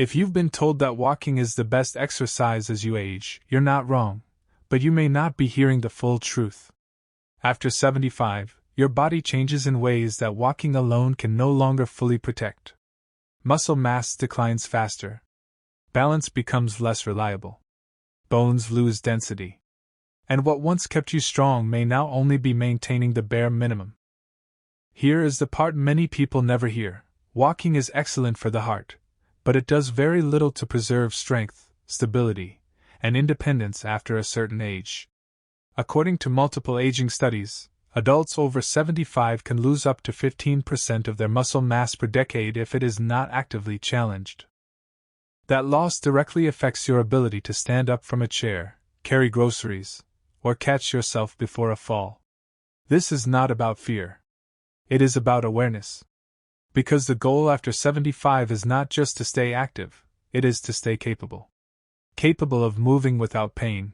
If you've been told that walking is the best exercise as you age, you're not wrong, but you may not be hearing the full truth. After 75, your body changes in ways that walking alone can no longer fully protect. Muscle mass declines faster. Balance becomes less reliable. Bones lose density. And what once kept you strong may now only be maintaining the bare minimum. Here is the part many people never hear. Walking is excellent for the heart, but it does very little to preserve strength, stability, and independence after a certain age. According to multiple aging studies, adults over 75 can lose up to 15% of their muscle mass per decade if it is not actively challenged. That loss directly affects your ability to stand up from a chair, carry groceries, or catch yourself before a fall. This is not about fear. It is about awareness. Because the goal after 75 is not just to stay active, it is to stay capable. Capable of moving without pain.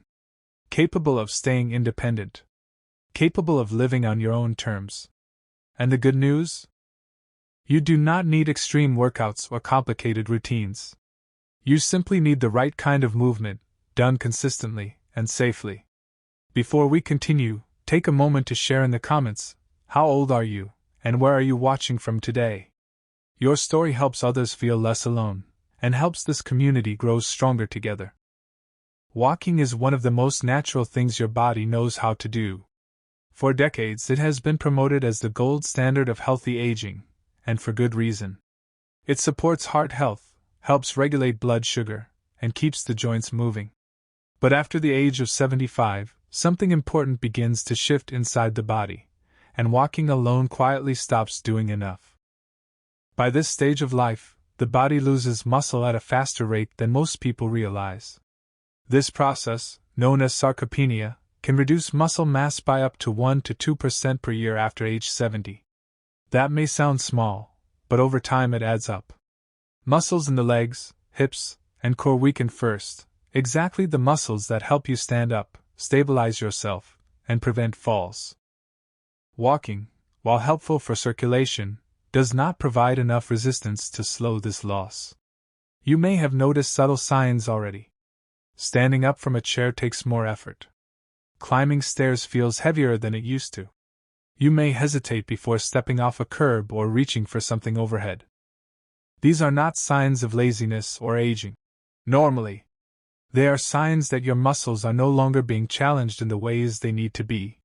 Capable of staying independent. Capable of living on your own terms. And the good news? You do not need extreme workouts or complicated routines. You simply need the right kind of movement, done consistently and safely. Before we continue, take a moment to share in the comments, how old are you, and where are you watching from today? Your story helps others feel less alone, and helps this community grow stronger together. Walking is one of the most natural things your body knows how to do. For decades it has been promoted as the gold standard of healthy aging, and for good reason. It supports heart health, helps regulate blood sugar, and keeps the joints moving. But after the age of 75, something important begins to shift inside the body, and walking alone quietly stops doing enough. By this stage of life, the body loses muscle at a faster rate than most people realize. This process, known as sarcopenia, can reduce muscle mass by up to 1 to 2% per year after age 70. That may sound small, but over time it adds up. Muscles in the legs, hips, and core weaken first, exactly the muscles that help you stand up, stabilize yourself, and prevent falls. Walking, while helpful for circulation, does not provide enough resistance to slow this loss. You may have noticed subtle signs already. Standing up from a chair takes more effort. Climbing stairs feels heavier than it used to. You may hesitate before stepping off a curb or reaching for something overhead. These are not signs of laziness or aging. Normally, they are signs that your muscles are no longer being challenged in the ways they need to be.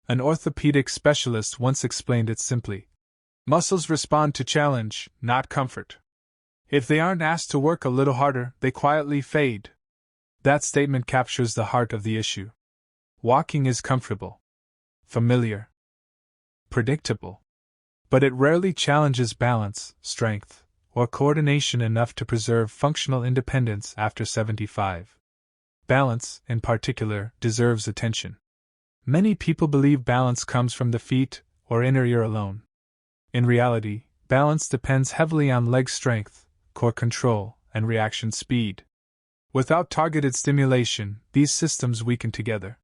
An orthopedic specialist once explained it simply. Muscles respond to challenge, not comfort. If they aren't asked to work a little harder, they quietly fade. That statement captures the heart of the issue. Walking is comfortable, familiar, predictable, but it rarely challenges balance, strength, or coordination enough to preserve functional independence after 75. Balance, in particular, deserves attention. Many people believe balance comes from the feet or inner ear alone. In reality, balance depends heavily on leg strength, core control, and reaction speed. Without targeted stimulation, these systems weaken together.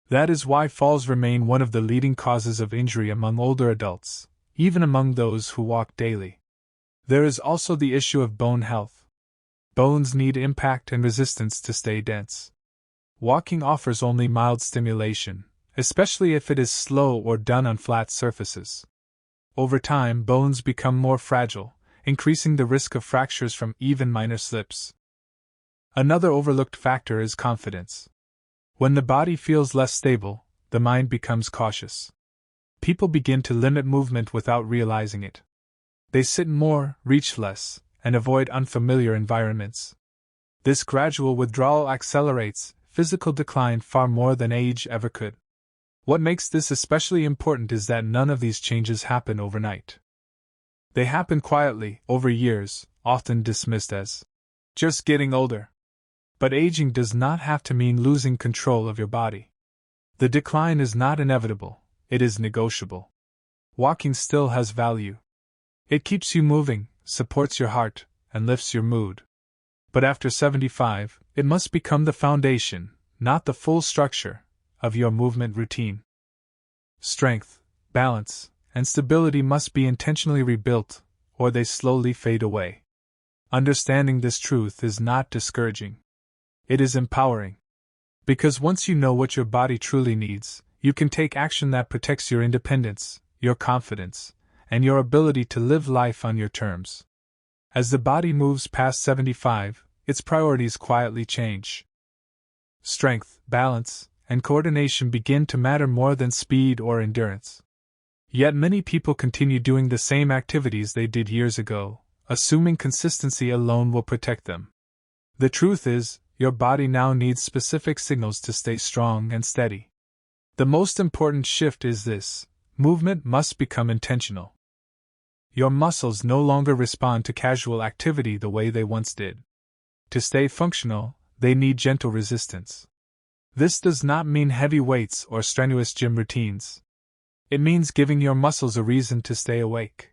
That is why falls remain one of the leading causes of injury among older adults, even among those who walk daily. There is also the issue of bone health. Bones need impact and resistance to stay dense. Walking offers only mild stimulation, especially if it is slow or done on flat surfaces. Over time, bones become more fragile, increasing the risk of fractures from even minor slips. Another overlooked factor is confidence. When the body feels less stable, the mind becomes cautious. People begin to limit movement without realizing it. They sit more, reach less, and avoid unfamiliar environments. This gradual withdrawal accelerates physical decline far more than age ever could. What makes this especially important is that none of these changes happen overnight. They happen quietly, over years, often dismissed as just getting older. But aging does not have to mean losing control of your body. The decline is not inevitable, it is negotiable. Walking still has value. It keeps you moving, supports your heart, and lifts your mood. But after 75, it must become the foundation, not the full structure, of your movement routine. Strength, balance, and stability must be intentionally rebuilt, or they slowly fade away. Understanding this truth is not discouraging. It is empowering. Because once you know what your body truly needs, you can take action that protects your independence, your confidence, and your ability to live life on your terms. As the body moves past 75, its priorities quietly change. Strength, balance, and coordination begin to matter more than speed or endurance. Yet many people continue doing the same activities they did years ago, assuming consistency alone will protect them. The truth is, your body now needs specific signals to stay strong and steady. The most important shift is this: movement must become intentional. Your muscles no longer respond to casual activity the way they once did. To stay functional, they need gentle resistance. This does not mean heavy weights or strenuous gym routines. It means giving your muscles a reason to stay awake.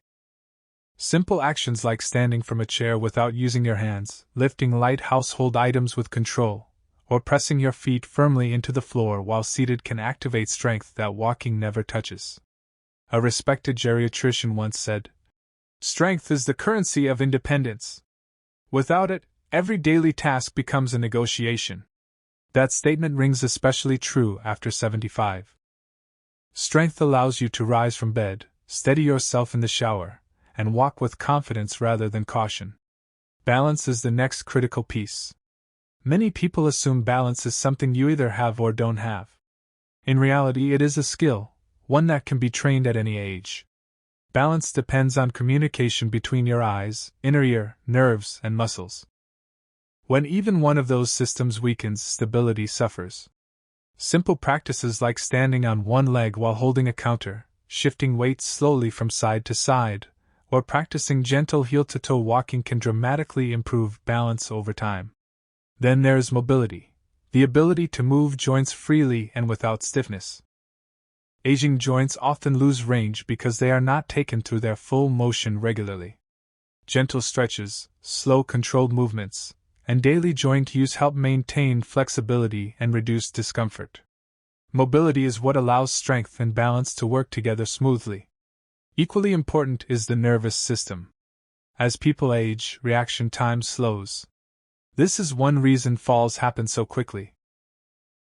Simple actions like standing from a chair without using your hands, lifting light household items with control, or pressing your feet firmly into the floor while seated can activate strength that walking never touches. A respected geriatrician once said, "Strength is the currency of independence. Without it, every daily task becomes a negotiation." That statement rings especially true after 75. Strength allows you to rise from bed, steady yourself in the shower, and walk with confidence rather than caution. Balance is the next critical piece. Many people assume balance is something you either have or don't have. In reality, it is a skill, one that can be trained at any age. Balance depends on communication between your eyes, inner ear, nerves, and muscles. When even one of those systems weakens, stability suffers. Simple practices like standing on one leg while holding a counter, shifting weights slowly from side to side, or practicing gentle heel-to-toe walking can dramatically improve balance over time. Then there's mobility, the ability to move joints freely and without stiffness. Aging joints often lose range because they are not taken through their full motion regularly. Gentle stretches, slow controlled movements, and daily joint use help maintain flexibility and reduce discomfort. Mobility is what allows strength and balance to work together smoothly. Equally important is the nervous system. As people age, reaction time slows. This is one reason falls happen so quickly.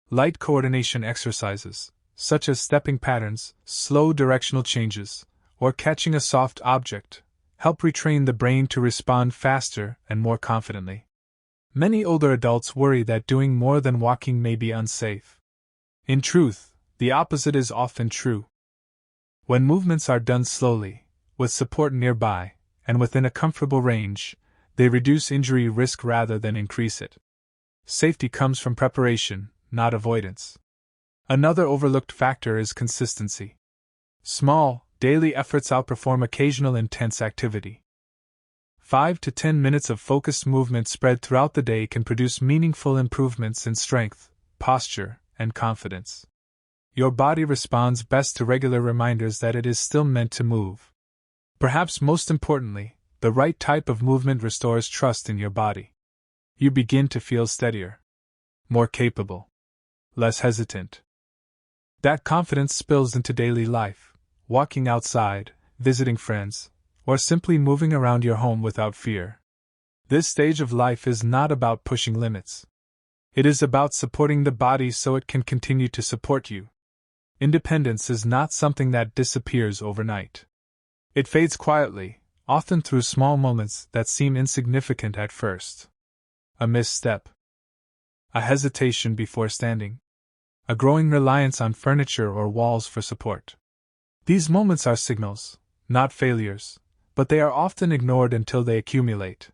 Light coordination exercises, such as stepping patterns, slow directional changes, or catching a soft object, help retrain the brain to respond faster and more confidently. Many older adults worry that doing more than walking may be unsafe. In truth, the opposite is often true. When movements are done slowly, with support nearby, and within a comfortable range, they reduce injury risk rather than increase it. Safety comes from preparation, not avoidance. Another overlooked factor is consistency. Small, daily efforts outperform occasional intense activity. 5 to 10 minutes of focused movement spread throughout the day can produce meaningful improvements in strength, posture, and confidence. Your body responds best to regular reminders that it is still meant to move. Perhaps most importantly, the right type of movement restores trust in your body. You begin to feel steadier, more capable, less hesitant. That confidence spills into daily life, walking outside, visiting friends, or simply moving around your home without fear. This stage of life is not about pushing limits. It is about supporting the body so it can continue to support you. Independence is not something that disappears overnight. It fades quietly, often through small moments that seem insignificant at first. A misstep, a hesitation before standing, a growing reliance on furniture or walls for support. These moments are signals, not failures, but they are often ignored until they accumulate.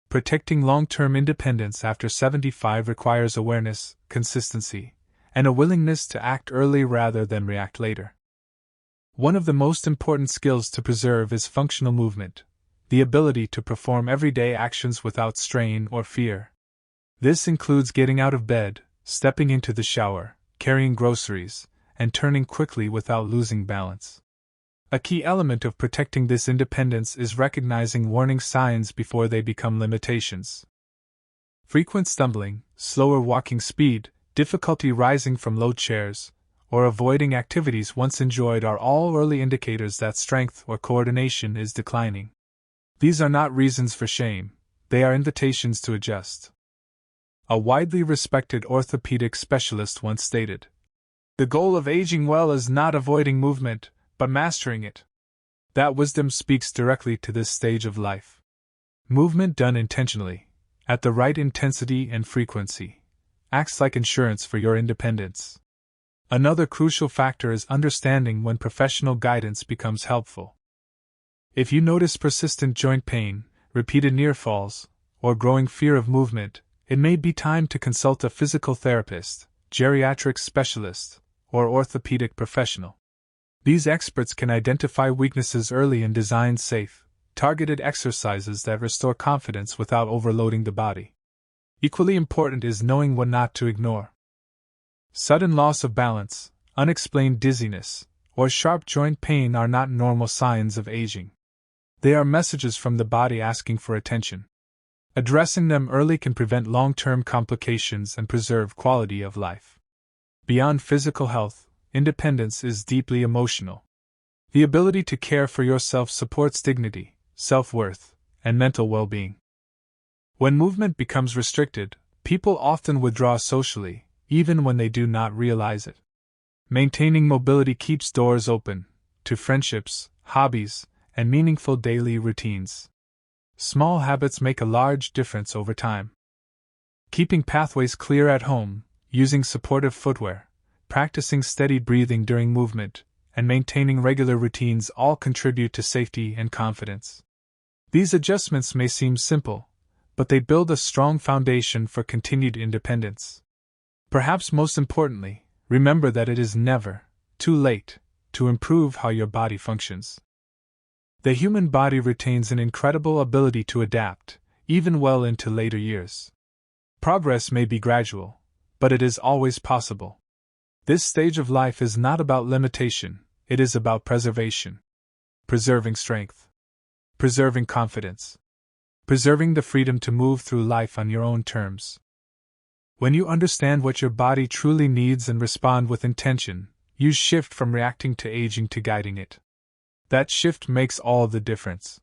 Protecting long-term independence after 75 requires awareness, consistency, and a willingness to act early rather than react later. One of the most important skills to preserve is functional movement, the ability to perform everyday actions without strain or fear. This includes getting out of bed, stepping into the shower, carrying groceries, and turning quickly without losing balance. A key element of protecting this independence is recognizing warning signs before they become limitations. Frequent stumbling, slower walking speed, difficulty rising from low chairs, or avoiding activities once enjoyed are all early indicators that strength or coordination is declining. These are not reasons for shame, they are invitations to adjust. A widely respected orthopedic specialist once stated, "The goal of aging well is not avoiding movement, but mastering it." That wisdom speaks directly to this stage of life. Movement done intentionally, at the right intensity and frequency, acts like insurance for your independence. Another crucial factor is understanding when professional guidance becomes helpful. If you notice persistent joint pain, repeated near falls, or growing fear of movement, it may be time to consult a physical therapist, geriatric specialist, or orthopedic professional. These experts can identify weaknesses early and design safe, targeted exercises that restore confidence without overloading the body. Equally important is knowing what not to ignore. Sudden loss of balance, unexplained dizziness, or sharp joint pain are not normal signs of aging. They are messages from the body asking for attention. Addressing them early can prevent long-term complications and preserve quality of life. Beyond physical health, independence is deeply emotional. The ability to care for yourself supports dignity, self-worth, and mental well-being. When movement becomes restricted, people often withdraw socially, even when they do not realize it. Maintaining mobility keeps doors open to friendships, hobbies, and meaningful daily routines. Small habits make a large difference over time. Keeping pathways clear at home, using supportive footwear, practicing steady breathing during movement, and maintaining regular routines all contribute to safety and confidence. These adjustments may seem simple, but they build a strong foundation for continued independence. Perhaps most importantly, remember that it is never too late to improve how your body functions. The human body retains an incredible ability to adapt, even well into later years. Progress may be gradual, but it is always possible. This stage of life is not about limitation, it is about preservation. Preserving strength. Preserving confidence. Preserving the freedom to move through life on your own terms. When you understand what your body truly needs and respond with intention, you shift from reacting to aging to guiding it. That shift makes all the difference.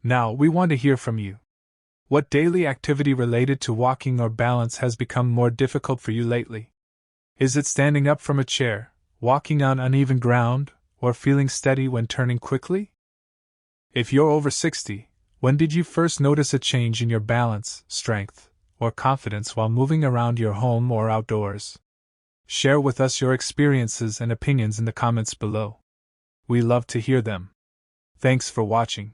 Now, we want to hear from you. What daily activity related to walking or balance has become more difficult for you lately? Is it standing up from a chair, walking on uneven ground, or feeling steady when turning quickly? If you're over 60, when did you first notice a change in your balance, strength, or confidence while moving around your home or outdoors? Share with us your experiences and opinions in the comments below. We love to hear them. Thanks for watching.